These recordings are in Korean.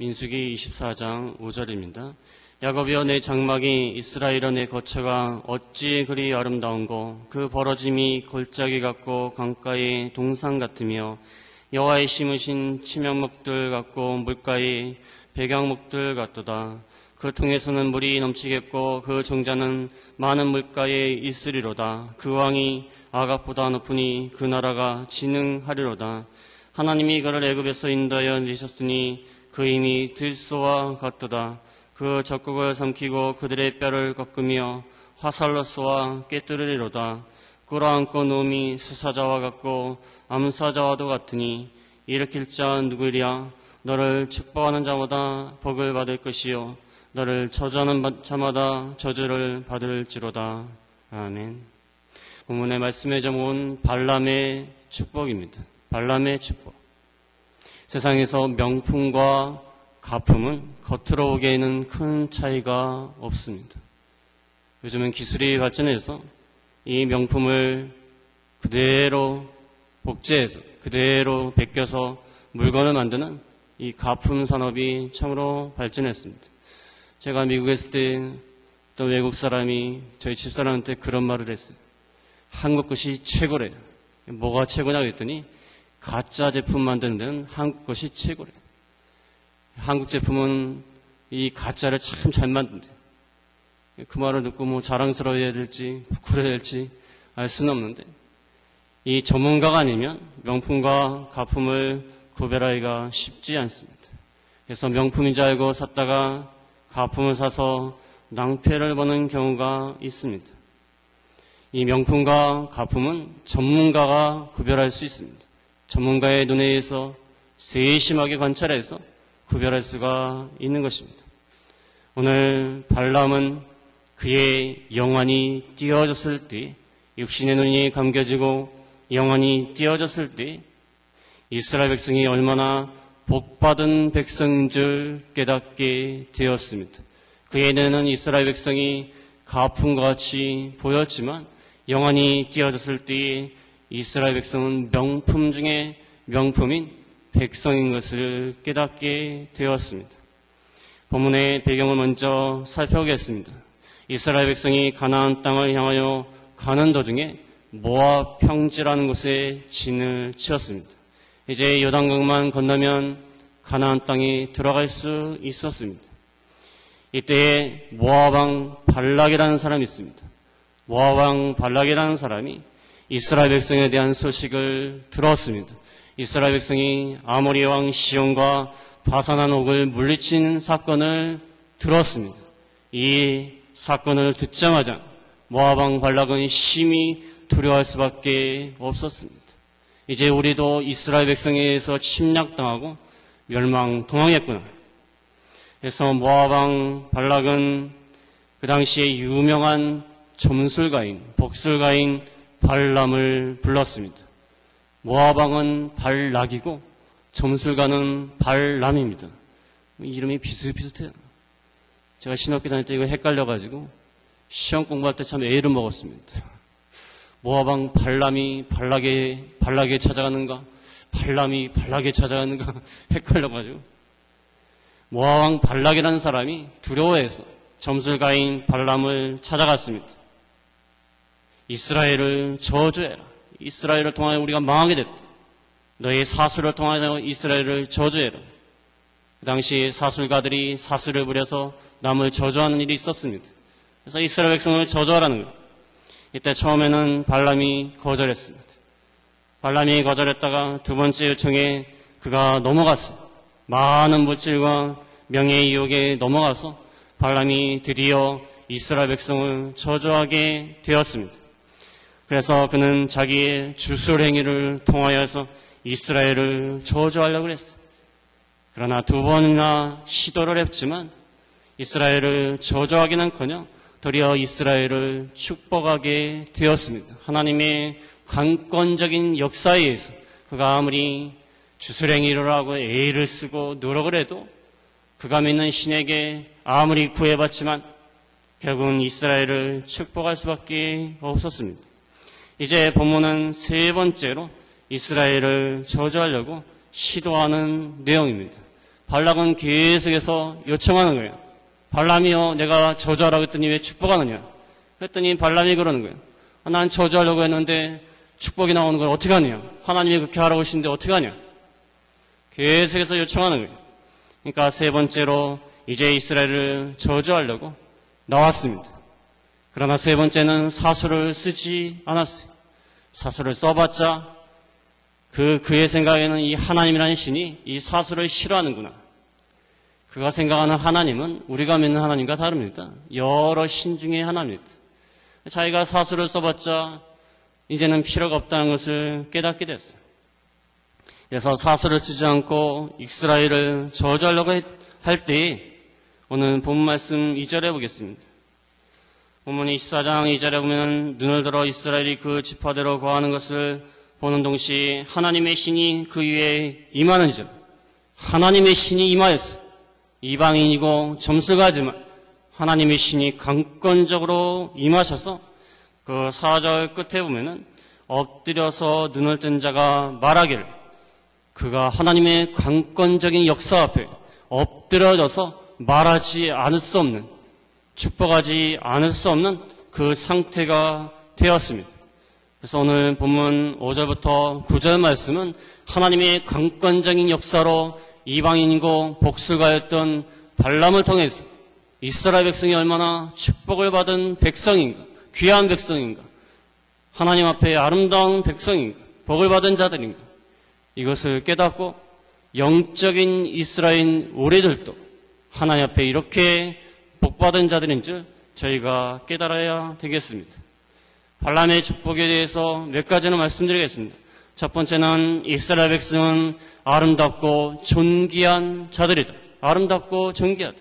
민수기 24장 5절입니다. 야곱이여 내 장막이 이스라엘여 내 거처가 어찌 그리 아름다운고 그 벌어짐이 골짜기 같고 강가의 동산 같으며 여호와의 심으신 치명목들 같고 물가의 백양목들 같도다. 그 통에서는 물이 넘치겠고 그 정자는 많은 물가에 있으리로다. 그 왕이 아각보다 높으니 그 나라가 진흥하리로다. 하나님이 그를 애굽에서 인도하여 내셨으니 그 힘이 들소와 같도다. 그 적국을 삼키고 그들의 뼈를 꺾으며 화살로 쏘아 꿰뚫으리로다. 끌어안고 누움이 수사자와 같고 암사자와도 같으니 일으킬 자 누구랴. 너를 축복하는 자마다 복을 받을 것이요 너를 저주하는 자마다 저주를 받을지로다. 아멘. 본문의 말씀에 적은 발람의 축복입니다. 발람의 축복. 세상에서 명품과 가품은 겉으로 보기에는 큰 차이가 없습니다. 요즘은 기술이 발전해서 이 명품을 그대로 복제해서 그대로 베껴서 물건을 만드는 이 가품 산업이 참으로 발전했습니다. 제가 미국에 있을 때 어떤 외국 사람이 저희 집사람한테 그런 말을 했어요. 한국 것이 최고래요. 뭐가 최고냐고 했더니 가짜 제품 만드는 데는 한국 것이 최고래요. 한국 제품은 이 가짜를 참 잘 만든대. 그 말을 듣고 뭐 자랑스러워해야 될지 부끄러워야 될지 알 수는 없는데 이 전문가가 아니면 명품과 가품을 구별하기가 쉽지 않습니다. 그래서 명품인 줄 알고 샀다가 가품을 사서 낭패를 보는 경우가 있습니다. 이 명품과 가품은 전문가가 구별할 수 있습니다. 전문가의 눈에 의해서 세심하게 관찰해서 구별할 수가 있는 것입니다. 오늘 발람은 그의 영안이 띄어졌을 때, 육신의 눈이 감겨지고 영안이 띄어졌을 때 이스라엘 백성이 얼마나 복받은 백성인 줄 깨닫게 되었습니다. 그의 눈에는 이스라엘 백성이 가품과 같이 보였지만 영안이 띄어졌을 때 이스라엘 백성은 명품 중에 명품인 백성인 것을 깨닫게 되었습니다. 본문의 배경을 먼저 살펴보겠습니다. 이스라엘 백성이 가나안 땅을 향하여 가는 도중에 모압 평지라는 곳에 진을 치었습니다. 이제 요단강만 건너면 가나안 땅에 들어갈 수 있었습니다. 이때에 모압 왕 발락이라는 사람이 있습니다. 모압 왕 발락이라는 사람이 이스라엘 백성에 대한 소식을 들었습니다. 이스라엘 백성이 아모리 왕 시온과 바산한 옥을 물리친 사건을 들었습니다. 이 사건을 듣자마자 모압 왕 발락은 심히 두려워할 수밖에 없었습니다. 이제 우리도 이스라엘 백성에 의해서 침략당하고 멸망당하겠구나. 그래서 모압 왕 발락은 그 당시에 유명한 점술가인, 복술가인 발람을 불렀습니다. 모압 왕은 발락이고 점술가는 발람입니다. 이름이 비슷비슷해요. 제가 신학교 다닐 때 이거 헷갈려가지고 시험 공부할 때 참 애를 먹었습니다. 모압 왕 발람이 발락에 찾아가는가, 발람이 발락에 찾아가는가 헷갈려가지고 모압 왕 발락이라는 사람이 두려워해서 점술가인 발람을 찾아갔습니다. 이스라엘을 저주해라. 이스라엘을 통하여 우리가 망하게 됐다. 너의 사수를 통하여 이스라엘을 저주해라. 그 당시 사술가들이 사수를 부려서 남을 저주하는 일이 있었습니다. 그래서 이스라엘 백성을 저주하라는 거예요. 이때 처음에는 발람이 거절했습니다. 발람이 거절했다가 두 번째 요청에 그가 넘어갔어요. 많은 물질과 명예의 유혹에 넘어가서 발람이 드디어 이스라엘 백성을 저주하게 되었습니다. 그래서 그는 자기의 주술 행위를 통하여서 이스라엘을 저주하려고 했어요. 그러나 두 번이나 시도를 했지만 이스라엘을 저주하기는커녕 도리어 이스라엘을 축복하게 되었습니다. 하나님의 강권적인 역사에 의해서 그가 아무리 주술 행위를 하고 애를 쓰고 노력을 해도 그가 믿는 신에게 아무리 구해봤지만 결국은 이스라엘을 축복할 수밖에 없었습니다. 이제 본문은 세 번째로 이스라엘을 저주하려고 시도하는 내용입니다. 발락은 계속해서 요청하는 거예요. 발람이요, 내가 저주하라고 했더니 왜 축복하느냐? 그랬더니 발람이 그러는 거예요. 난 저주하려고 했는데 축복이 나오는 걸 어떻게 하냐? 하나님이 그렇게 하라고 하시는데 어떻게 하냐? 계속해서 요청하는 거예요. 그러니까 세 번째로 이제 이스라엘을 저주하려고 나왔습니다. 그러나 세 번째는 사수를 쓰지 않았어요. 사수를 써봤자 그의 생각에는 이 하나님이라는 신이 이 사수를 싫어하는구나. 그가 생각하는 하나님은 우리가 믿는 하나님과 다릅니다. 여러 신 중에 하나입니다. 자기가 사수를 써봤자 이제는 필요가 없다는 것을 깨닫게 됐어요. 그래서 사수를 쓰지 않고 이스라엘을 저주하려고 할 때에 오늘 본 말씀 2절에 보겠습니다. 본문 24장 2절에 보면 눈을 들어 이스라엘이 그 지파대로 거하는 것을 보는 동시에 하나님의 신이 그 위에 임하는지라. 하나님의 신이 임하였어요. 이방인이고 점수가지만 하나님의 신이 강권적으로 임하셔서 그 4절 끝에 보면은 엎드려서 눈을 뜬 자가 말하기를 그가 하나님의 강권적인 역사 앞에 엎드려져서 말하지 않을 수 없는 축복하지 않을 수 없는 그 상태가 되었습니다. 그래서 오늘 본문 5절부터 9절 말씀은 하나님의 강권적인 역사로 이방인이고 복술가였던 발람을 통해서 이스라엘 백성이 얼마나 축복을 받은 백성인가, 귀한 백성인가, 하나님 앞에 아름다운 백성인가, 복을 받은 자들인가, 이것을 깨닫고 영적인 이스라엘 우리들도 하나님 앞에 이렇게 복받은 자들인 줄 저희가 깨달아야 되겠습니다. 발람의 축복에 대해서 몇 가지는 말씀드리겠습니다. 첫 번째는 이스라엘 백성은 아름답고 존귀한 자들이다. 아름답고 존귀하다.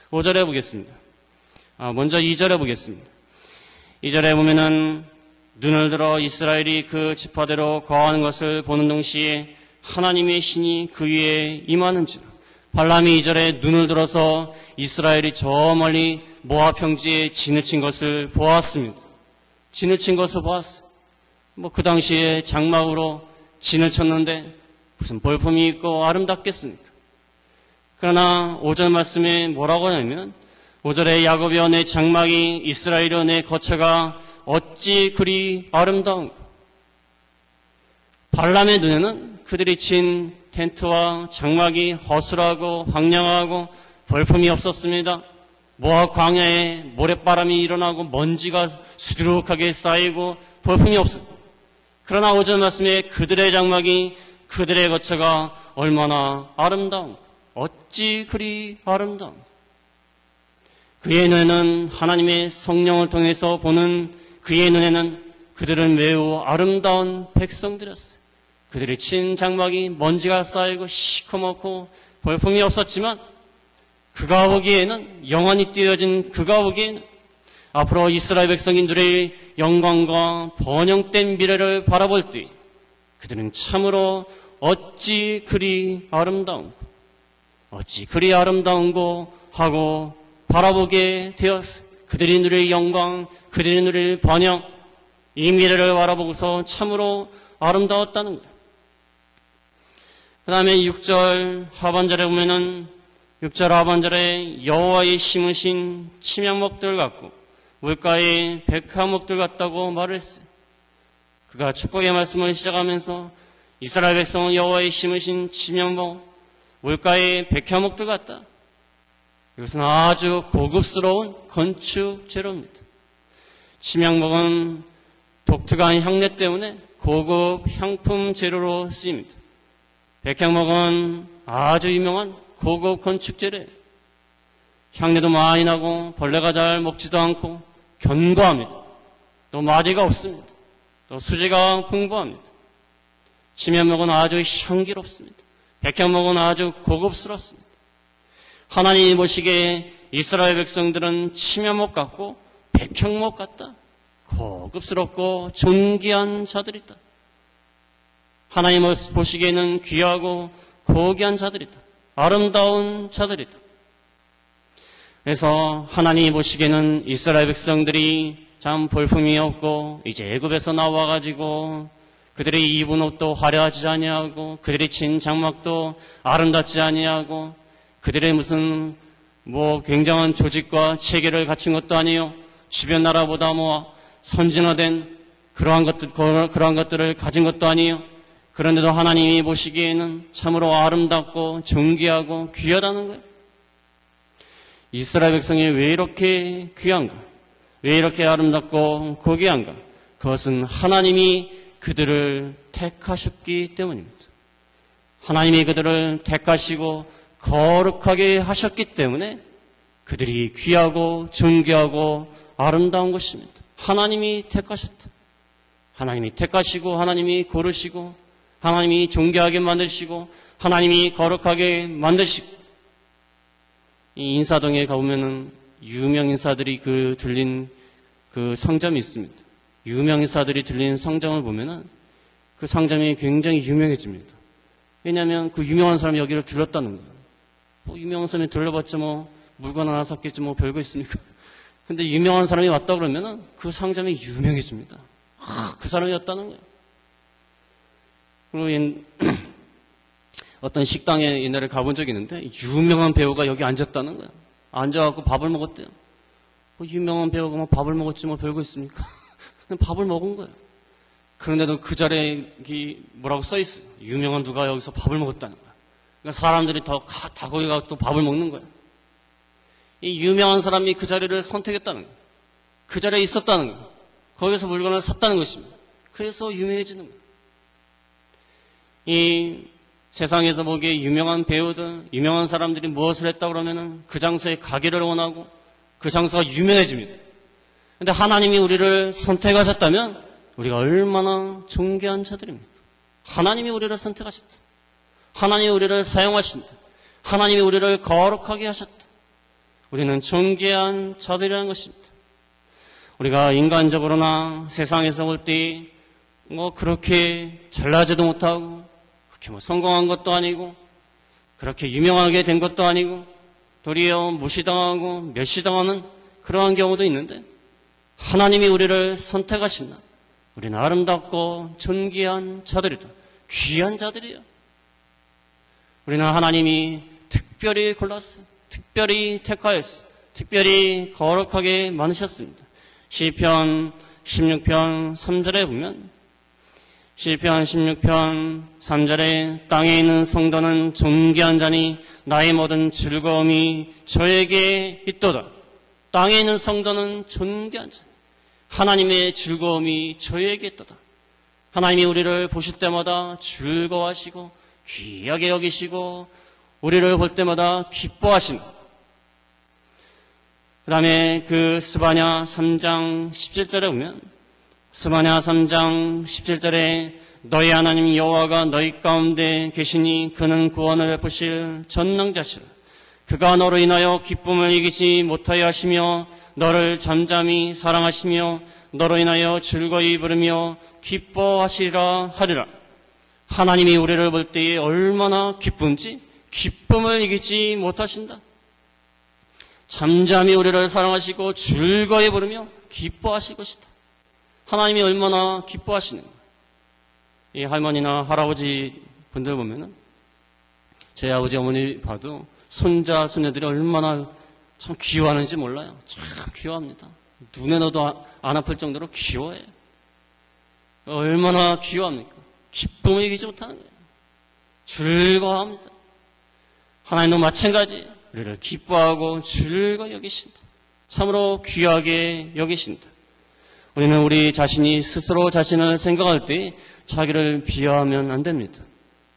5절에 보겠습니다. 먼저 2절에 보겠습니다. 2절에 보면은 눈을 들어 이스라엘이 그 지파대로 거하는 것을 보는 동시에 하나님의 신이 그 위에 임하는지라. 발람이 2절에 눈을 들어서 이스라엘이 저 멀리 모압 평지에 진을 친 것을 보았습니다. 진을 친 것을 보았어요. 그 당시에 장막으로 진을 쳤는데 무슨 볼품이 있고 아름답겠습니까? 그러나 5절 말씀에 뭐라고 하냐면 5절에 야곱의 내 장막이 이스라엘의 내 거처가 어찌 그리 아름다운가. 발람의 눈에는 그들이 친 텐트와 장막이 허술하고 황량하고 볼품이 없었습니다. 모압 광야에 모래바람이 일어나고 먼지가 수두룩하게 쌓이고 볼품이 없습니다. 그러나 5절 말씀에 그들의 장막이 그들의 거처가 얼마나 아름다운가. 어찌 그리 아름다운가. 그의 눈에는 하나님의 성령을 통해서 보는 그의 눈에는 그들은 매우 아름다운 백성들이었어요. 그들이 친 장막이 먼지가 쌓이고 시커멓고 볼품이 없었지만 그가 보기에는 영원히 띄어진 그가 보기에는 앞으로 이스라엘 백성이 누릴 영광과 번영된 미래를 바라볼 때 그들은 참으로 어찌 그리 아름다운고 어찌 그리 아름다운고 하고 바라보게 되었어요. 그들이 누릴 영광, 그들이 누릴 번영, 이 미래를 바라보고서 참으로 아름다웠다는 거예요. 그 다음에 6절 하반절에 보면은 6절 하반절에 여호와의 심으신 침향목들 같고 물가의 백화목들 같다고 말을 했어요. 그가 축복의 말씀을 시작하면서 이스라엘 백성은 여호와의 심으신 침향목, 물가의 백화목들 같다. 이것은 아주 고급스러운 건축 재료입니다. 침향목은 독특한 향내 때문에 고급 향품 재료로 쓰입니다. 백향목은 아주 유명한 고급 건축 재료예요. 향내도 많이 나고 벌레가 잘 먹지도 않고 견고합니다. 또 마디가 없습니다. 또 수지가 풍부합니다. 침향목은 아주 향기롭습니다. 백향목은 아주 고급스럽습니다. 하나님이 보시기에 이스라엘 백성들은 침향목 같고 백향목 같다. 고급스럽고 존귀한 자들이다. 하나님 보시기에는 귀하고 고귀한 자들이다. 아름다운 자들이다. 그래서 하나님이 보시기에는 이스라엘 백성들이 참 볼품이 없고 이제 애굽에서 나와가지고 그들이 입은 옷도 화려하지 아니하고 그들이 친 장막도 아름답지 아니하고 그들의 무슨 굉장한 조직과 체계를 갖춘 것도 아니요. 주변 나라보다 선진화된 그러한 것들을 가진 것도 아니요. 그런데도 하나님이 보시기에는 참으로 아름답고 존귀하고 귀하다는 거예요. 이스라엘 백성이 왜 이렇게 귀한가? 왜 이렇게 아름답고 고귀한가? 그것은 하나님이 그들을 택하셨기 때문입니다. 하나님이 그들을 택하시고 거룩하게 하셨기 때문에 그들이 귀하고 존귀하고 아름다운 것입니다. 하나님이 택하셨다. 하나님이 택하시고 하나님이 고르시고 하나님이 존귀하게 만드시고 하나님이 거룩하게 만드시고 이 인사동에 가보면은 유명 인사들이 들린 그 상점이 있습니다. 유명 인사들이 들린 상점을 보면은 그 상점이 굉장히 유명해집니다. 왜냐하면 그 유명한 사람이 여기를 들렀다는 거예요. 유명한 사람이 들러봤자 물건 하나 샀겠지 별거 있습니까? 근데 유명한 사람이 왔다 그러면은 그 상점이 유명해집니다. 그 사람이었다는 거예요. 그리고 어떤 식당에 옛날에 가본 적이 있는데 유명한 배우가 여기 앉았다는 거예요. 앉아갖고 밥을 먹었대요. 유명한 배우가 밥을 먹었지 별거 있습니까? 그냥 밥을 먹은 거예요. 그런데도 그 자리에 뭐라고 써있어요. 유명한 누가 여기서 밥을 먹었다는 거예요. 그러니까 사람들이 다 거기 가서 또 밥을 먹는 거예요. 이 유명한 사람이 그 자리를 선택했다는 거예요. 그 자리에 있었다는 거예요. 거기서 물건을 샀다는 것입니다. 그래서 유명해지는 거예요. 이 세상에서 보기에 유명한 배우들, 유명한 사람들이 무엇을 했다 그러면은 그 장소에 가기를 원하고 그 장소가 유명해집니다. 그런데 하나님이 우리를 선택하셨다면 우리가 얼마나 존귀한 자들입니까? 하나님이 우리를 선택하셨다. 하나님이 우리를 사용하신다. 하나님이 우리를 거룩하게 하셨다. 우리는 존귀한 자들이라는 것입니다. 우리가 인간적으로나 세상에서 볼 때 그렇게 잘나지도 못하고 그렇게 성공한 것도 아니고 그렇게 유명하게 된 것도 아니고 도리어 무시당하고 멸시당하는 그러한 경우도 있는데 하나님이 우리를 선택하신다. 우리는 아름답고 존귀한 자들이다. 귀한 자들이에요. 우리는 하나님이 특별히 골랐어요. 특별히 택하였어요. 특별히 거룩하게 만드셨습니다. 시편 16편 3절에 보면 시편 16편 3절에 땅에 있는 성도는 존귀한 자니 나의 모든 즐거움이 저에게 있도다. 땅에 있는 성도는 존귀한 자. 하나님의 즐거움이 저에게 있도다. 하나님이 우리를 보실 때마다 즐거워하시고 귀하게 여기시고 우리를 볼 때마다 기뻐하시는. 그 다음에 스바냐 3장 17절에 보면 스바냐 3장 17절에 너희 하나님 여호와가 너희 가운데 계시니 그는 구원을 베푸실 전능자시라. 그가 너로 인하여 기쁨을 이기지 못하여 하시며 너를 잠잠히 사랑하시며 너로 인하여 즐거이 부르며 기뻐하시리라 하리라. 하나님이 우리를 볼 때에 얼마나 기쁜지 기쁨을 이기지 못하신다. 잠잠히 우리를 사랑하시고 즐거이 부르며 기뻐하실 것이다. 하나님이 얼마나 기뻐하시는가. 이 할머니나 할아버지 분들 보면은 제 아버지 어머니 봐도 손자 손녀들이 얼마나 참 귀여워하는지 몰라요. 참 귀여워합니다. 눈에 넣어도 안 아플 정도로 귀여워해요. 얼마나 귀여워합니까? 기쁨을 이기지 못하는 거예요. 즐거워합니다. 하나님도 마찬가지 우리를 기뻐하고 즐거워 여기신다. 참으로 귀하게 여기신다. 우리는 우리 자신이 스스로 자신을 생각할 때 자기를 비하하면 안 됩니다.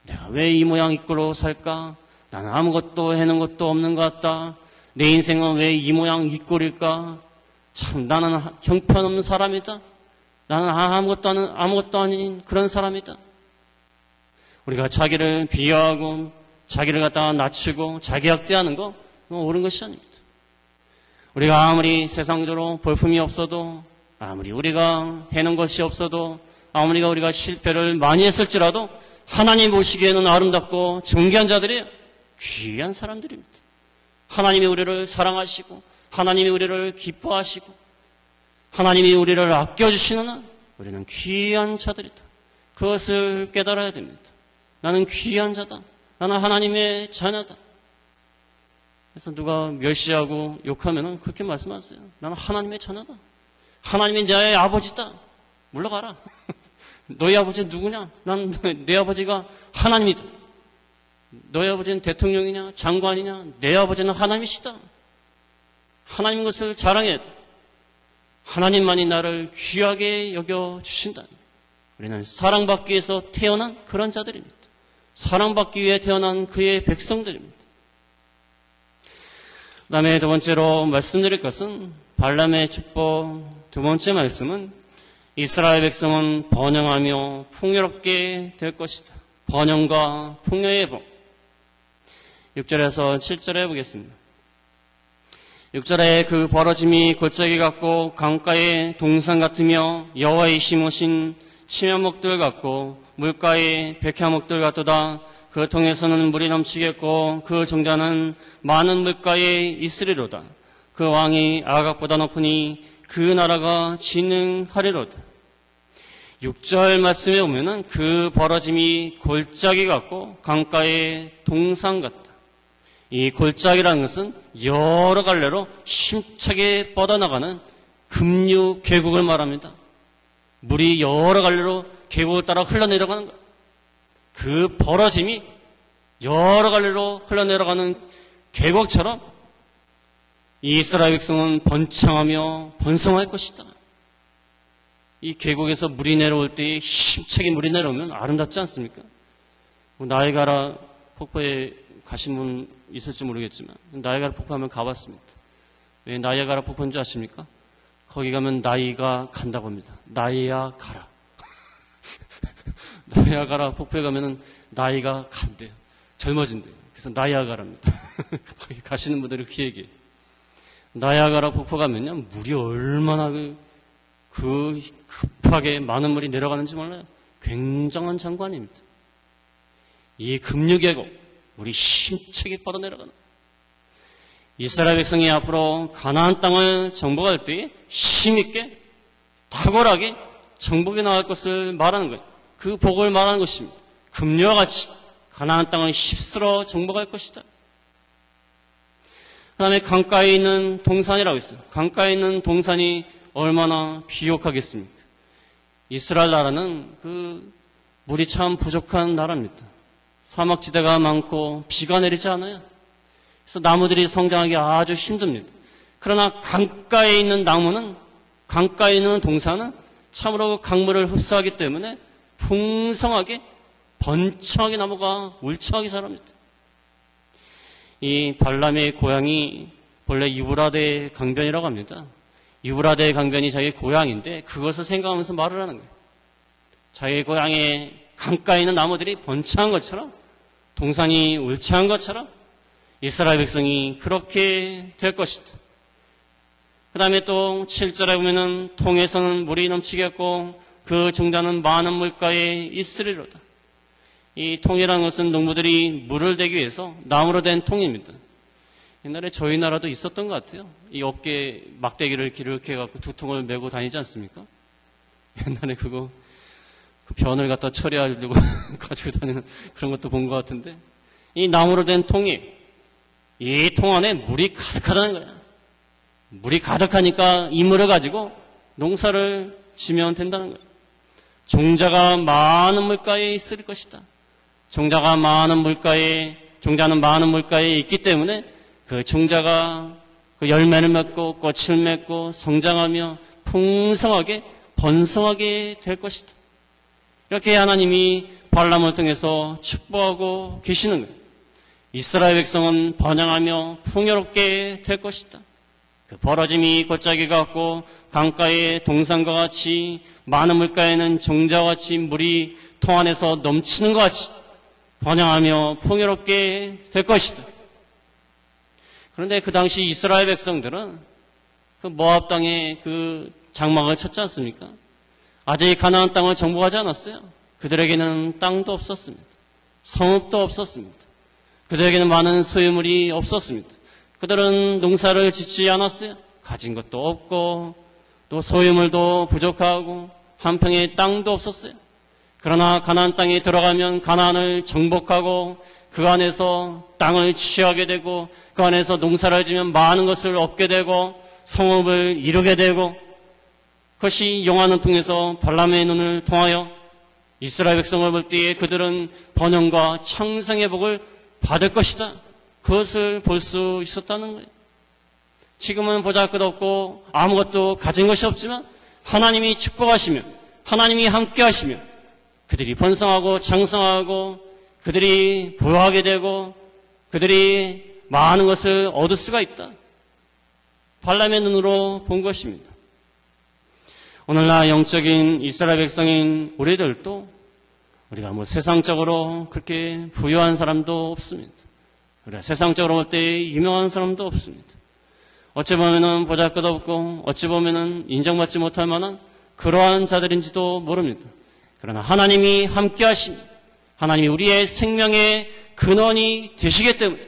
내가 왜 이 모양 이 꼴로 살까? 나는 아무것도 해놓은 것도 없는 것 같다. 내 인생은 왜 이 모양 이 꼴일까? 참 나는 형편없는 사람이다. 나는 아무것도 아닌 그런 사람이다. 우리가 자기를 비하하고 자기를 갖다가 낮추고 자기 학대하는 거 옳은 것이 아닙니다. 우리가 아무리 세상적으로 볼품이 없어도 아무리 우리가 해놓은 것이 없어도 아무리 우리가 실패를 많이 했을지라도 하나님 보시기에는 아름답고 존귀한 자들이에요. 귀한 사람들입니다. 하나님이 우리를 사랑하시고 하나님이 우리를 기뻐하시고 하나님이 우리를 아껴주시는 한 우리는 귀한 자들이다. 그것을 깨달아야 됩니다. 나는 귀한 자다. 나는 하나님의 자녀다. 그래서 누가 멸시하고 욕하면은 그렇게 말씀하세요. 나는 하나님의 자녀다. 하나님이 내 아버지다. 물러가라. 너희 아버지 누구냐? 난 내 아버지가 하나님이다. 너희 아버지는 대통령이냐? 장관이냐? 내 아버지는 하나님이시다. 하나님 것을 자랑해야 돼. 하나님만이 나를 귀하게 여겨주신다. 우리는 사랑받기 위해서 태어난 그런 자들입니다. 사랑받기 위해 태어난 그의 백성들입니다. 그 다음에 두 번째로 말씀드릴 것은 발람의 축복 두 번째 말씀은 이스라엘 백성은 번영하며 풍요롭게 될 것이다. 번영과 풍요의 복. 6절에서 7절에 보겠습니다. 6절에 그 벌어짐이 골짜기 같고 강가의 동산 같으며 여호와의 심으신 침면목들 같고 물가의 백향목들 같도다. 그 통에서는 물이 넘치겠고 그 정자는 많은 물가에 있으리로다. 그 왕이 아각보다 높으니 그 나라가 진흥하리로다. 6절 말씀에 보면은 그 벌어짐이 골짜기 같고 강가의 동산 같다. 이 골짜기라는 것은 여러 갈래로 힘차게 뻗어나가는 급류 계곡을 말합니다. 물이 여러 갈래로 계곡을 따라 흘러내려가는 거예요. 그 벌어짐이 여러 갈래로 흘러내려가는 계곡처럼 이스라엘 백성은 번창하며 번성할 것이다. 이 계곡에서 물이 내려올 때 힘차게 물이 내려오면 아름답지 않습니까? 나이가라 폭포에 가신 분 있을지 모르겠지만 나이아가라 폭포 하면 가봤습니다. 왜 나이아가라 폭포인 줄 아십니까? 거기 가면 나이가 간다고 합니다. 나이아가라. 나이아가라 폭포에 가면은 나이가 간대요. 젊어진대요. 그래서 나이아가라입니다. 거기 가시는 분들이 그 얘기예요. 나이아가라 폭포 가면요 물이 얼마나 그 급하게 많은 물이 내려가는지 몰라요. 굉장한 장관입니다. 이 급류계곡 물이 힘차게 뻗어내려가는 이스라엘 백성이 앞으로 가나안 땅을 정복할 때 힘있게 탁월하게 정복해 나갈 것을 말하는 거예요. 그 복을 말하는 것입니다. 급류와 같이 가나안 땅을 힘쓰러 정복할 것이다. 그 다음에 강가에 있는 동산이라고 했어요. 강가에 있는 동산이 얼마나 비옥하겠습니까? 이스라엘 나라는 그 물이 참 부족한 나라입니다. 사막지대가 많고 비가 내리지 않아요. 그래서 나무들이 성장하기 아주 힘듭니다. 그러나 강가에 있는 나무는, 강가에 있는 동산은 참으로 강물을 흡수하기 때문에 풍성하게 번창하게 나무가 울창하게 자랍니다. 이 발람의 고향이 본래 유브라데 강변이라고 합니다. 유브라데 강변이 자기 고향인데 그것을 생각하면서 말을 하는 거예요. 자기 고향에 강가에 있는 나무들이 번창한 것처럼 동산이 울창한 것처럼 이스라엘 백성이 그렇게 될 것이다. 그 다음에 또 7절에 보면은 통에서는 물이 넘치겠고 그 정자는 많은 물가에 있으리로다. 이 통이라는 것은 농부들이 물을 대기 위해서 나무로 된 통입니다. 옛날에 저희 나라도 있었던 것 같아요. 이 어깨에 막대기를 이렇게 해갖고 두 통을 메고 다니지 않습니까? 옛날에 그 변을 갖다 처리하려고 가지고 다니는 그런 것도 본 것 같은데 이 나무로 된 통이 이 통 안에 물이 가득하다는 거야. 물이 가득하니까 이 물을 가지고 농사를 지면 된다는 거야. 종자가 많은 물가에 있을 것이다. 종자는 많은 물가에 있기 때문에 그 종자가 그 열매를 맺고 꽃을 맺고 성장하며 풍성하게 번성하게 될 것이다. 이렇게 하나님이 발람을 통해서 축복하고 계시는 거예요. 이스라엘 백성은 번영하며 풍요롭게 될 것이다. 그 벌어짐이 골짜기 같고 강가의 동산과 같이 많은 물가에는 종자와 같이 물이 통 안에서 넘치는 것 같이 번영하며 풍요롭게 될 것이다. 그런데 그 당시 이스라엘 백성들은 그 모압 땅에 그 장막을 쳤지 않습니까? 아직 가나안 땅을 정복하지 않았어요. 그들에게는 땅도 없었습니다. 성읍도 없었습니다. 그들에게는 많은 소유물이 없었습니다. 그들은 농사를 짓지 않았어요. 가진 것도 없고 또 소유물도 부족하고 한 평의 땅도 없었어요. 그러나 가나안 땅에 들어가면 가나안을 정복하고 그 안에서 땅을 취하게 되고 그 안에서 농사를 지면 많은 것을 얻게 되고 성읍을 이루게 되고 그것이 여호와는 통해서 발람의 눈을 통하여 이스라엘 백성을 볼 때에 그들은 번영과 창성의 복을 받을 것이다. 그것을 볼 수 있었다는 거예요. 지금은 보잘것없고 아무것도 가진 것이 없지만 하나님이 축복하시며 하나님이 함께 하시며 그들이 번성하고 장성하고 그들이 부유하게 되고 그들이 많은 것을 얻을 수가 있다. 발람의 눈으로 본 것입니다. 오늘날 영적인 이스라엘 백성인 우리들도 우리가 뭐 세상적으로 그렇게 부유한 사람도 없습니다. 우리가 세상적으로 볼 때 유명한 사람도 없습니다. 어찌 보면은 보잘것없고 어찌 보면은 인정받지 못할 만한 그러한 자들인지도 모릅니다. 그러나 하나님이 함께 하시며 하나님이 우리의 생명의 근원이 되시기 때문에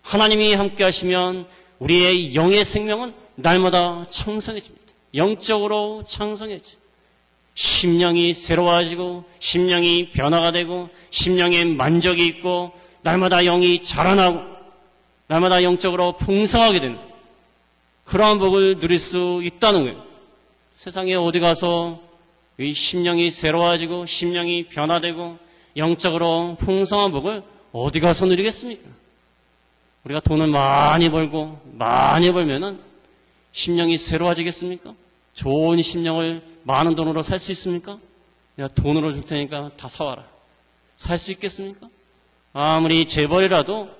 하나님이 함께 하시면 우리의 영의 생명은 날마다 창성해집니다. 영적으로 창성해지. 심령이 새로워지고 심령이 변화가 되고 심령에 만족이 있고 날마다 영이 자라나고 날마다 영적으로 풍성하게 되는 그러한 복을 누릴 수 있다는 거예요. 세상에 어디 가서 이 심령이 새로워지고 심령이 변화되고 영적으로 풍성한 복을 어디 가서 누리겠습니까? 우리가 돈을 많이 벌고 많이 벌면은 심령이 새로워지겠습니까? 좋은 심령을 많은 돈으로 살 수 있습니까? 내가 돈으로 줄 테니까 다 사와라. 살 수 있겠습니까? 아무리 재벌이라도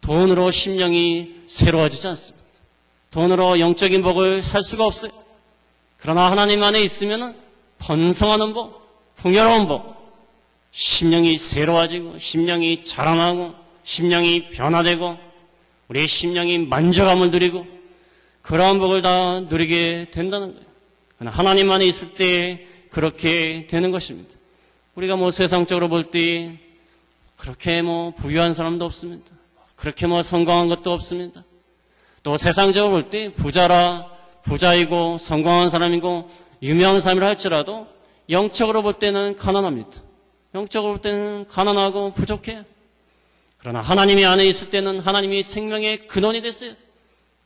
돈으로 심령이 새로워지지 않습니다. 돈으로 영적인 복을 살 수가 없어요. 그러나 하나님 안에 있으면 번성하는 복, 풍요로운 복, 심령이 새로워지고 심령이 자라나고 심령이 변화되고 우리의 심령이 만족함을 누리고 그러한 복을 다 누리게 된다는 거예요. 그러나 하나님 안에 있을 때 그렇게 되는 것입니다. 우리가 뭐 세상적으로 볼 때 그렇게 뭐 부유한 사람도 없습니다. 그렇게 뭐 성공한 것도 없습니다. 또 세상적으로 볼 때 부자이고 성공한 사람이고 유명한 사람이라 할지라도 영적으로 볼 때는 가난합니다. 영적으로 볼 때는 가난하고 부족해요. 그러나 하나님이 안에 있을 때는 하나님이 생명의 근원이 됐어요.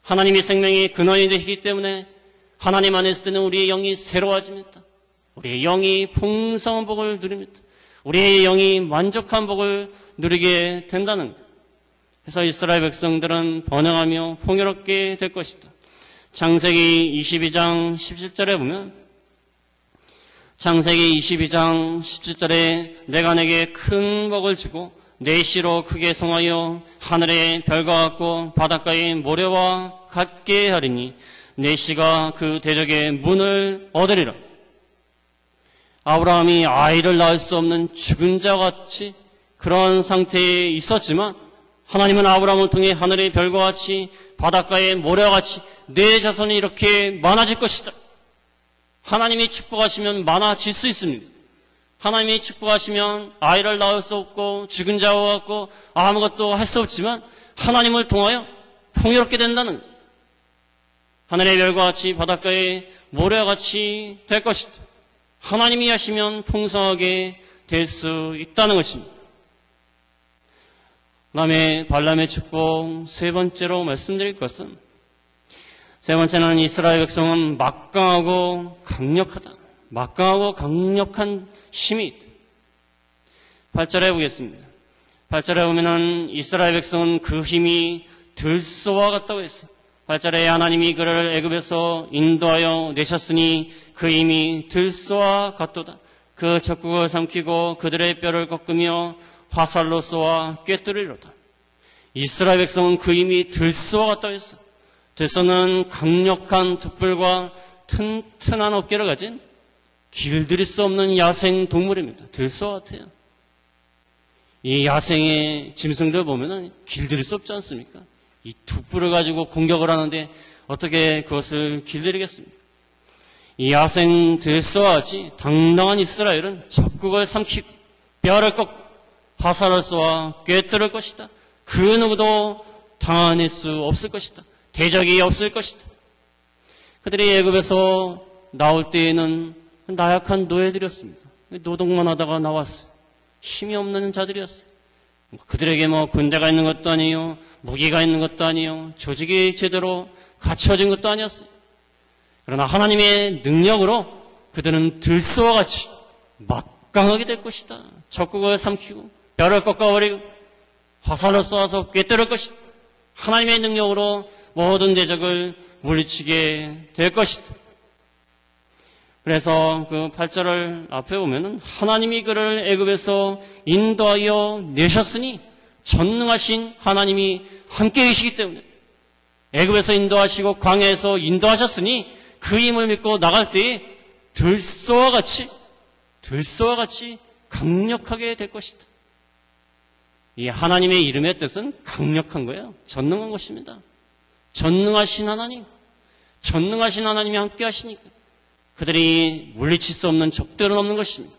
하나님이 생명의 근원이 되시기 때문에 하나님 안에 있을 때는 우리의 영이 새로워집니다. 우리의 영이 풍성한 복을 누립니다. 우리의 영이 만족한 복을 누리게 된다는 거예요. 그래서 이스라엘 백성들은 번영하며 풍요롭게 될 것이다. 창세기 22장 17절에 보면 창세기 22장 17절에 내가 내게 큰 복을 주고 내 씨로 크게 성하여 하늘의 별과 같고 바닷가의 모래와 같게 하리니 내 씨가 그 대적의 문을 얻으리라. 아브라함이 아이를 낳을 수 없는 죽은 자와 같이 그런 상태에 있었지만 하나님은 아브라함을 통해 하늘의 별과 같이 바닷가의 모래와 같이 내 자손이 이렇게 많아질 것이다. 하나님이 축복하시면 많아질 수 있습니다. 하나님이 축복하시면 아이를 낳을 수 없고 죽은 자와 같고 아무것도 할 수 없지만 하나님을 통하여 풍요롭게 된다는 거예요. 하늘의 별과 같이 바닷가의 모래와 같이 될 것이다. 하나님이 하시면 풍성하게 될 수 있다는 것입니다. 그 다음에 발람의 축복 세 번째로 말씀드릴 것은 세 번째는 이스라엘 백성은 막강하고 강력하다. 막강하고 강력한 힘이 있다. 8절에 보겠습니다. 8절에 보면은 이스라엘 백성은 그 힘이 들소와 같다고 했어요. 8절에 하나님이 그를 애굽에서 인도하여 내셨으니 그 힘이 들소와 같도다. 그 적국을 삼키고 그들의 뼈를 꺾으며 화살로 쏘아 꿰뚫으리로다. 이스라엘 백성은 그 힘이 들소와 같다고 했어요. 들소는 강력한 툭불과 튼튼한 어깨를 가진 길들일 수 없는 야생 동물입니다. 들소와 같아요. 이 야생의 짐승들 보면은 길들일 수 없지 않습니까? 이 툭불을 가지고 공격을 하는데 어떻게 그것을 길들이겠습니까? 이 야생 들소와 같이 당당한 이스라엘은 적국을 삼키고 뼈를 꺾고 화살을 쏘아 꿰뚫을 것이다. 그 누구도 당해낼 수 없을 것이다. 대적이 없을 것이다. 그들이 애굽에서 나올 때에는 나약한 노예들이었습니다. 노동만 하다가 나왔어요. 힘이 없는 자들이었어요. 그들에게 군대가 있는 것도 아니요, 무기가 있는 것도 아니요, 조직이 제대로 갖춰진 것도 아니었어요. 그러나 하나님의 능력으로 그들은 들소와 같이 막강하게 될 것이다. 적국을 삼키고 뼈를 꺾어버리고 화살을 쏘아서 꿰뚫을 것이다. 하나님의 능력으로 모든 대적을 물리치게 될 것이다. 그래서 그 8절을 앞에 보면은 하나님이 그를 애굽에서 인도하여 내셨으니 전능하신 하나님이 함께 계시기 때문에 애굽에서 인도하시고 광야에서 인도하셨으니 그 힘을 믿고 나갈 때에 들소와 같이 강력하게 될 것이다. 이 하나님의 이름의 뜻은 강력한 거예요. 전능한 것입니다. 전능하신 하나님이 함께 하시니까 그들이 물리칠 수 없는 적들은 없는 것입니다.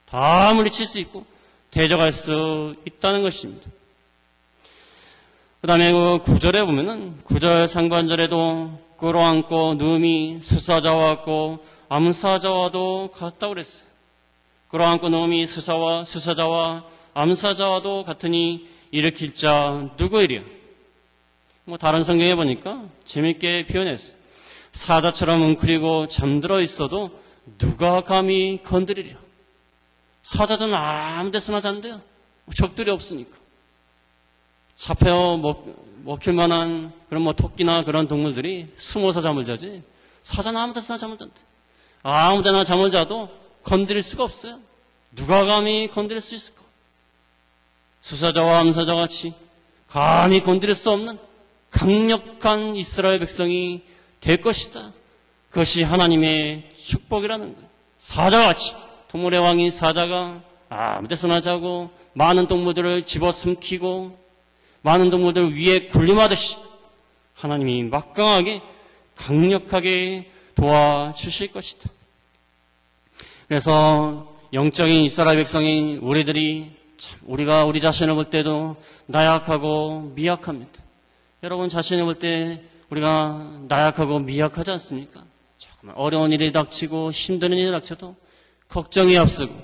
다 물리칠 수 있고 대적할 수 있다는 것입니다. 그 다음에 그 9절에 보면은 9절 상반절에도 끌어안고 누움이 수사자와 같고 암사자와도 같다고 그랬어요. 끌어안고 누움이 수사자와 암사자와도 같으니 일으킬 자 누구이랴. 다른 성경에 보니까 재밌게 표현했어요. 사자처럼 웅크리고 잠들어 있어도 누가 감히 건드리랴. 사자들은 아무 데서나 잔대요. 적들이 없으니까. 잡혀 먹힐 만한 그런 토끼나 그런 동물들이 숨어서 잠을 자지. 사자는 아무 데서나 잠을 잔대. 아무 데나 잠을 자도 건드릴 수가 없어요. 누가 감히 건드릴 수 있을까? 수사자와 암사자 같이 감히 건드릴 수 없는 강력한 이스라엘 백성이 될 것이다. 그것이 하나님의 축복이라는 거예요. 사자같이 동물의 왕인 사자가 아무 데서나 자고 많은 동물들을 집어삼키고 많은 동물들 위에 군림하듯이 하나님이 막강하게 강력하게 도와주실 것이다. 그래서 영적인 이스라엘 백성인 우리들이 우리가 우리 자신을 볼 때도 나약하고 미약합니다. 여러분 자신을 볼 때 우리가 나약하고 미약하지 않습니까? 조금 어려운 일이 닥치고 힘든 일이 닥쳐도 걱정이 앞서고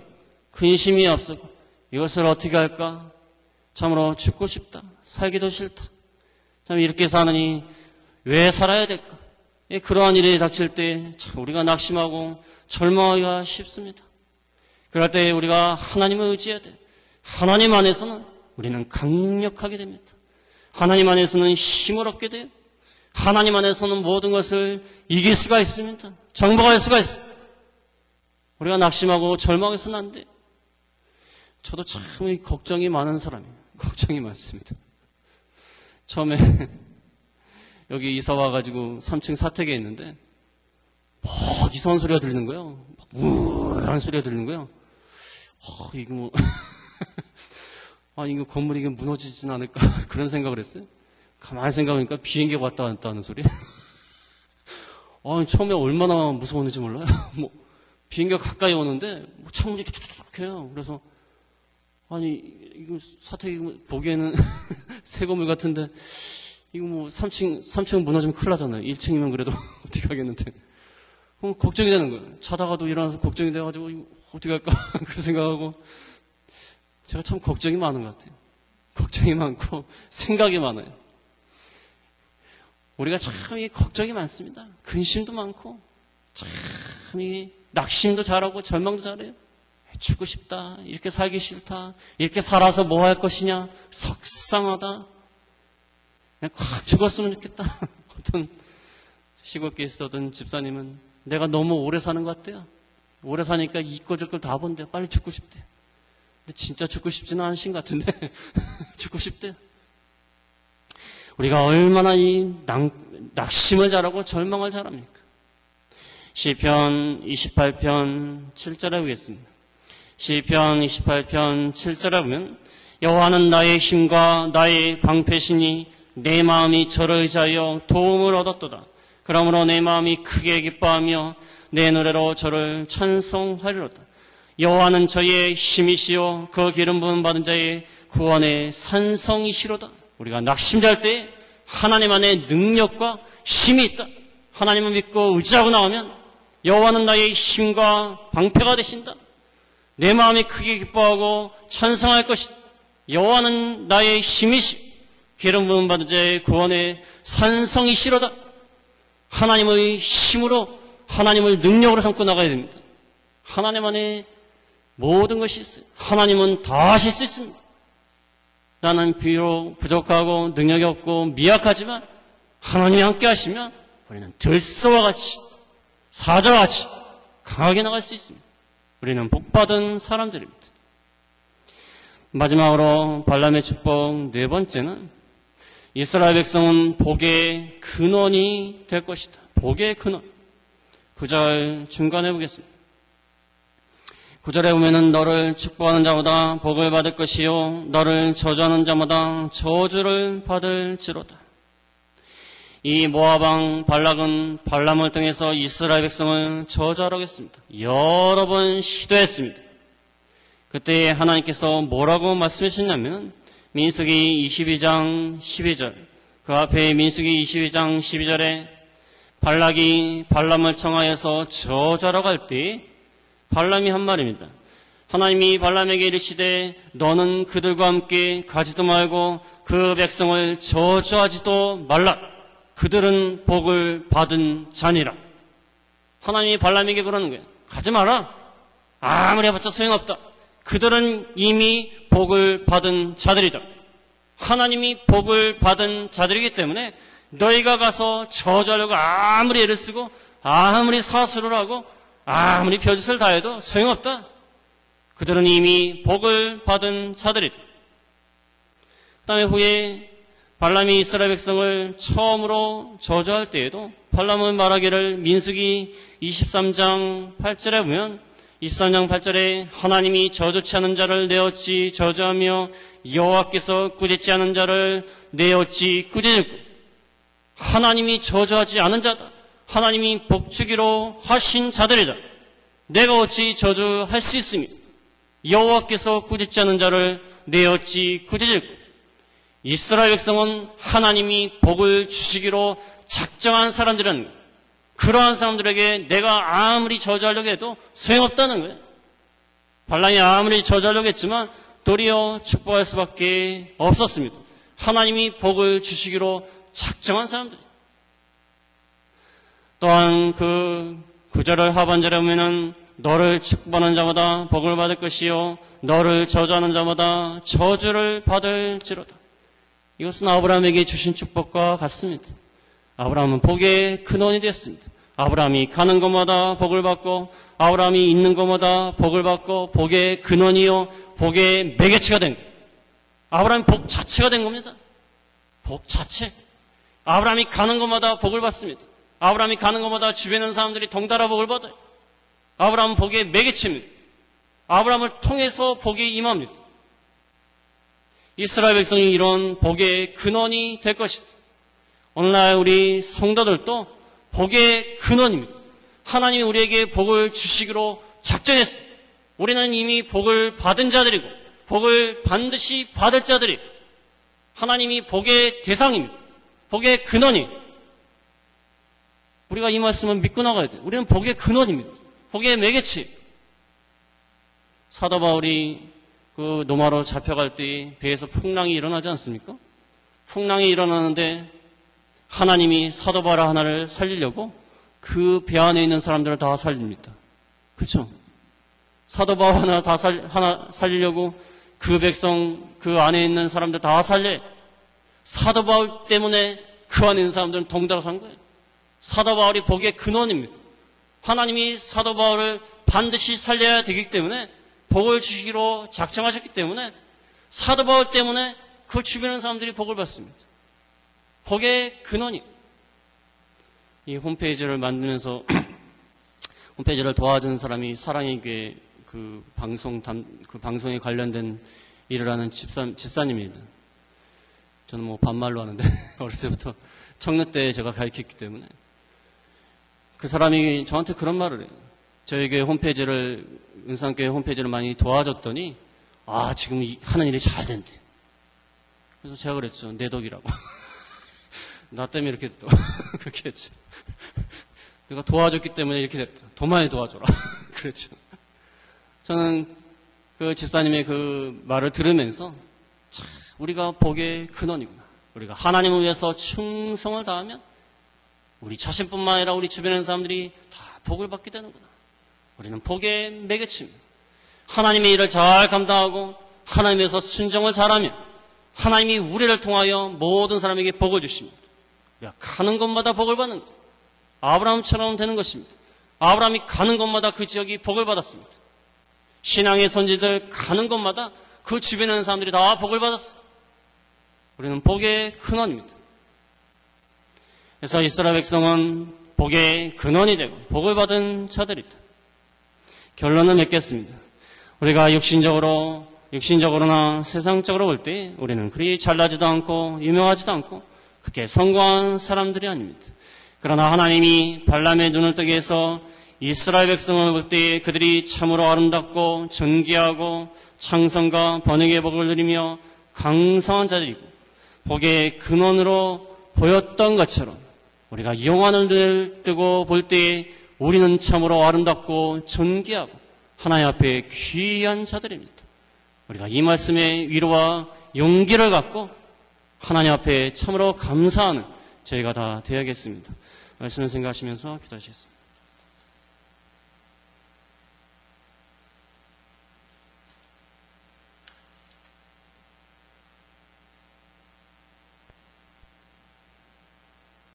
근심이 앞서고 이것을 어떻게 할까? 참으로 죽고 싶다. 살기도 싫다. 참 이렇게 사느니 왜 살아야 될까? 그러한 일이 닥칠 때 참 우리가 낙심하고 절망하기가 쉽습니다. 그럴 때 우리가 하나님을 의지해야 돼. 하나님 안에서는 우리는 강력하게 됩니다. 하나님 안에서는 힘을 얻게 돼요. 하나님 안에서는 모든 것을 이길 수가 있습니다. 정복할 수가 있어요. 우리가 낙심하고 절망해서는 안 돼요. 저도 참 걱정이 많은 사람이에요. 걱정이 많습니다. 처음에 여기 이사 와가지고 3층 사택에 있는데 막 이상한 소리가 들리는 거예요. 우울한 소리가 들리는 거예요. 이거 이거 건물이 무너지진 않을까 그런 생각을 했어요. 가만히 생각하니까 비행기가 왔다 갔다 하는 소리. 처음에 얼마나 무서웠는지 몰라요. 비행기가 가까이 오는데 창문이 툭툭툭 해요. 그래서 이거 사택이 보기에는 새 건물 같은데 이거 3층 무너지면 큰일 나잖아요. 1층이면 그래도 어떻게 하겠는데. 그럼 걱정이 되는 거예요. 자다가도 일어나서 걱정이 돼가지고 이거 어떻게 할까 그 생각하고. 제가 참 걱정이 많은 것 같아요. 걱정이 많고 생각이 많아요. 우리가 참 걱정이 많습니다. 근심도 많고 참 낙심도 잘하고 절망도 잘해요. 죽고 싶다. 이렇게 살기 싫다. 이렇게 살아서 뭐 할 것이냐. 속상하다. 그냥 콱 죽었으면 좋겠다. 어떤 시골교에 있었던 집사님은 내가 너무 오래 사는 것 같대요. 오래 사니까 이꼴 저꼴 다 본대요. 빨리 죽고 싶대요. 근데 진짜 죽고 싶지는 않으신 것 같은데 죽고 싶대요. 우리가 얼마나 이 낙심을 잘하고 절망을 잘합니까? 시편 28편 7절에 보겠습니다. 시편 28편 7절에 보면 여호와는 나의 힘과 나의 방패시니 내 마음이 저를 의지하여 도움을 얻었도다. 그러므로 내 마음이 크게 기뻐하며 내 노래로 저를 찬송하리로다. 여호와는 저의 힘이시요 그 기름 부음 받은 자의 구원의 산성이시로다. 우리가 낙심될 때 하나님 안에 능력과 힘이 있다. 하나님을 믿고 의지하고 나오면 여호와는 나의 힘과 방패가 되신다. 내 마음이 크게 기뻐하고 찬송할 것이다. 여호와는 나의 힘이시 기름 부음 받은 자의 구원의 산성이시로다. 하나님의 힘으로 하나님을 능력으로 삼고 나가야 됩니다. 하나님 안에 모든 것이 있어요. 하나님은 다 하실 수 있습니다. 나는 비록 부족하고 능력이 없고 미약하지만 하나님이 함께 하시면 우리는 들소와 같이 사자와 같이 강하게 나갈 수 있습니다. 우리는 복받은 사람들입니다. 마지막으로 발람의 축복 네 번째는 이스라엘 백성은 복의 근원이 될 것이다. 복의 근원. 9절 중간에 보겠습니다. 9절에 보면은 너를 축복하는 자마다 복을 받을 것이요 너를 저주하는 자마다 저주를 받을지로다. 이 모압 왕 발락은 발람을 통해서 이스라엘 백성을 저주하려고 했습니다. 여러 번 시도했습니다. 그때 하나님께서 뭐라고 말씀해 주셨냐면 민수기 22장 12절 그 앞에 민수기 22장 12절에 발락이 발람을 청하여서 저주하라고 할 때 발람이 한 말입니다. 하나님이 발람에게 이르시되 너는 그들과 함께 가지도 말고 그 백성을 저주하지도 말라. 그들은 복을 받은 자니라. 하나님이 발람에게 그러는 거예요. 가지 마라. 아무리 해봤자 소용없다. 그들은 이미 복을 받은 자들이다. 하나님이 복을 받은 자들이기 때문에 너희가 가서 저주하려고 아무리 애를 쓰고 아무리 사수를 하고 아무리 별짓을 다해도 소용없다. 그들은 이미 복을 받은 자들이다. 그 다음에 후에 발람이 이스라엘 백성을 처음으로 저주할 때에도 발람은 말하기를 민수기 23장 8절에 보면 23장 8절에 하나님이 저주치 않은 자를 내 어찌 저주하며 여호와께서 꾸짖지 않은 자를 내 어찌 꾸짖을까. 하나님이 저주하지 않은 자다. 하나님이 복주기로 하신 자들이다. 내가 어찌 저주할 수 있으며 여호와께서 꾸짖지 않은 자를 내 어찌 꾸짖을까. 이스라엘 백성은 하나님이 복을 주시기로 작정한 사람들은 거예요. 그러한 사람들에게 내가 아무리 저주하려고 해도 소용없다는 거예요. 발람이 아무리 저주하려고 했지만 도리어 축복할 수밖에 없었습니다. 하나님이 복을 주시기로 작정한 사람들. 또한 그 9절을 하반절에 보면은 너를 축복하는 자마다 복을 받을 것이요 너를 저주하는 자마다 저주를 받을지로다. 이것은 아브라함에게 주신 축복과 같습니다. 아브라함은 복의 근원이 됐습니다. 아브라함이 가는 곳마다 복을 받고 아브라함이 있는 곳마다 복을 받고 복의 근원이요 복의 매개체가 된 거예요. 아브라함이 복 자체가 된 겁니다. 복 자체. 아브라함이 가는 곳마다 복을 받습니다. 아브라함이 가는 곳마다 주변에 있는 사람들이 덩달아 복을 받아요. 아브라함은 복의 매개체입니다. 아브라함을 통해서 복이 임합니다. 이스라엘 백성이 이런 복의 근원이 될 것이다. 오늘날 우리 성도들도 복의 근원입니다. 하나님이 우리에게 복을 주시기로 작정했어요. 우리는 이미 복을 받은 자들이고 복을 반드시 받을 자들이고 하나님이 복의 대상입니다. 복의 근원이. 우리가 이 말씀을 믿고 나가야 돼요. 우리는 복의 근원입니다. 복의 매개체. 사도 바울이 그 노마로 잡혀갈 때 배에서 풍랑이 일어나지 않습니까? 풍랑이 일어나는데 하나님이 사도 바울 하나를 살리려고 그 배 안에 있는 사람들을 다 살립니다. 그렇죠? 사도 바울 하나 살리려고 그 백성 그 안에 있는 사람들 다 살려. 사도 바울 때문에 그 안에 있는 사람들은 동달아 산 거예요. 사도 바울이 복의 근원입니다. 하나님이 사도 바울을 반드시 살려야 되기 때문에 복을 주시기로 작정하셨기 때문에 사도 바울 때문에 그 주변의 사람들이 복을 받습니다. 복의 근원이. 이 홈페이지를 만들면서 홈페이지를 도와준 사람이 사랑의 교회 그 방송에 관련된 일을 하는 집사님입니다. 저는 뭐 반말로 하는데 어렸을 때부터 청년 때 제가 가르쳤기 때문에 그 사람이 저한테 그런 말을 해요. 저희 교회 홈페이지를 은상교회 홈페이지를 많이 도와줬더니 지금 하는 일이 잘 된대. 그래서 제가 그랬죠. 내 덕이라고. 나 때문에 이렇게 됐다. 그렇게 했죠. 내가 도와줬기 때문에 이렇게 됐다. 더 많이 도와줘라. 그렇죠. 저는 그 집사님의 그 말을 들으면서 참 우리가 복의 근원이구나. 우리가 하나님을 위해서 충성을 다하면 우리 자신뿐만 아니라 우리 주변에 있는 사람들이 다 복을 받게 되는구나. 우리는 복의 매개체입니다. 하나님의 일을 잘 감당하고 하나님에서 순종을 잘하면 하나님이 우리를 통하여 모든 사람에게 복을 주십니다. 우리가 가는 곳마다 복을 받는 것. 아브라함처럼 되는 것입니다. 아브라함이 가는 곳마다 그 지역이 복을 받았습니다. 신앙의 선지들 가는 곳마다 그 주변에 있는 사람들이 다 복을 받았어요. 우리는 복의 근원입니다. 그래서 이스라엘 백성은 복의 근원이 되고 복을 받은 자들이다. 결론을 맺겠습니다. 우리가 육신적으로나 세상적으로 볼 때 우리는 그리 잘나지도 않고 유명하지도 않고 그렇게 성공한 사람들이 아닙니다. 그러나 하나님이 발람의 눈을 뜨게 해서 이스라엘 백성을 볼 때 그들이 참으로 아름답고 존귀하고 창성과 번영의 복을 누리며 강성한 자들이고 복의 근원으로 보였던 것처럼 우리가 영원한 눈을 뜨고 볼 때 우리는 참으로 아름답고 존귀하고 하나님 앞에 귀한 자들입니다. 우리가 이 말씀의 위로와 용기를 갖고 하나님 앞에 참으로 감사하는 저희가 다 되어야겠습니다. 말씀을 생각하시면서 기도하시겠습니다.